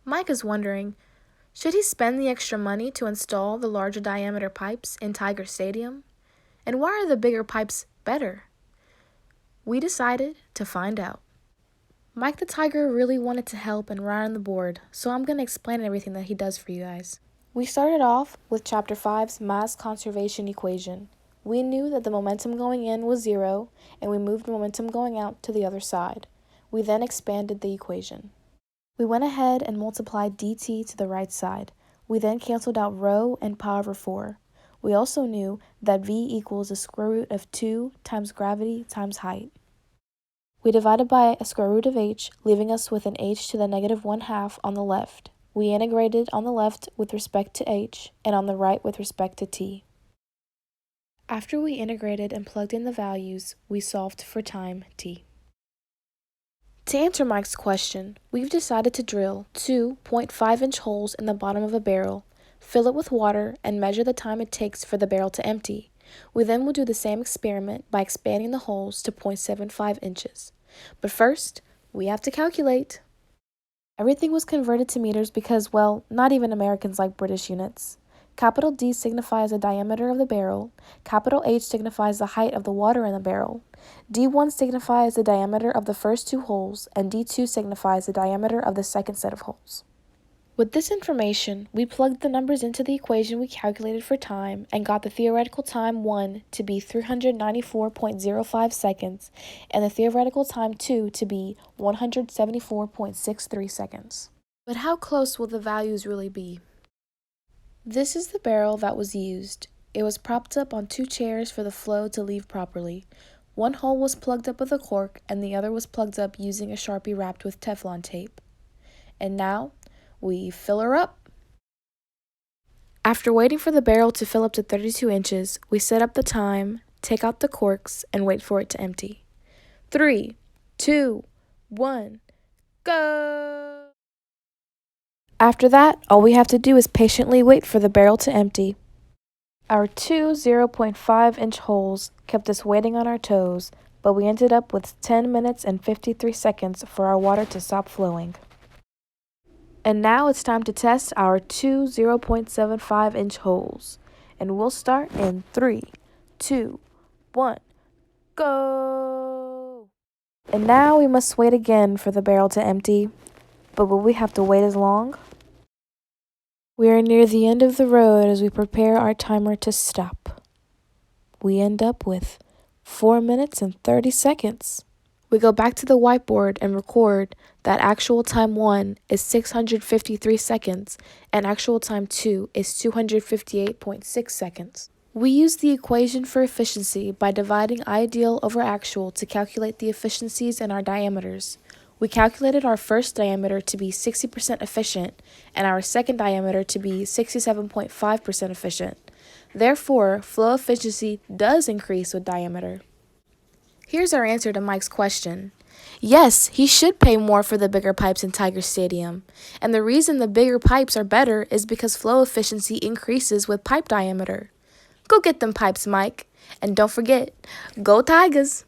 Mike is wondering, should he spend the extra money to install the larger diameter pipes in Tiger Stadium? And why are the bigger pipes better? We decided to find out. Mike the Tiger really wanted to help and ride on the board, so I'm going to explain everything that he does for you guys. We started off with Chapter 5's mass conservation equation. We knew that the momentum going in was 0, and we moved momentum going out to the other side. We then expanded the equation. We went ahead and multiplied dt to the right side. We then canceled out rho and pi over 4. We also knew that v equals the square root of 2 times gravity times height. We divided by a square root of h, leaving us with an h to the negative 1/2 on the left. We integrated on the left with respect to h, and on the right with respect to t. After we integrated and plugged in the values, we solved for time t. To answer Mike's question, we've decided to drill 2 0.5-inch holes in the bottom of a barrel, fill it with water, and measure the time it takes for the barrel to empty. We then will do the same experiment by expanding the holes to 0.75 inches. But first, we have to calculate. Everything was converted to meters because, well, not even Americans like British units. Capital D signifies the diameter of the barrel, capital H signifies the height of the water in the barrel, D1 signifies the diameter of the first 2 holes, and D2 signifies the diameter of the second set of holes. With this information, we plugged the numbers into the equation we calculated for time and got the theoretical time 1 to be 394.05 seconds and the theoretical time 2 to be 174.63 seconds. But how close will the values really be? This is the barrel that was used. It was propped up on 2 chairs for the flow to leave properly. One hole was plugged up with a cork and the other was plugged up using a Sharpie wrapped with Teflon tape. And now, we fill her up. After waiting for the barrel to fill up to 32 inches, we set up the time, take out the corks, and wait for it to empty. 3, 2, 1, go! After that, all we have to do is patiently wait for the barrel to empty. Our 2 0.5-inch holes kept us waiting on our toes, but we ended up with 10 minutes and 53 seconds for our water to stop flowing. And now it's time to test our 2 0.75-inch holes. And we'll start in 3, 2, 1, go! And now we must wait again for the barrel to empty. But will we have to wait as long? We are near the end of the road as we prepare our timer to stop. We end up with 4 minutes and 30 seconds. We go back to the whiteboard and record that actual time 1 is 653 seconds and actual time 2 is 258.6 seconds. We use the equation for efficiency by dividing ideal over actual to calculate the efficiencies in our diameters. We calculated our first diameter to be 60% efficient and our second diameter to be 67.5% efficient. Therefore, flow efficiency does increase with diameter. Here's our answer to Mike's question. Yes, he should pay more for the bigger pipes in Tiger Stadium. And the reason the bigger pipes are better is because flow efficiency increases with pipe diameter. Go get them pipes, Mike. And don't forget, go Tigers!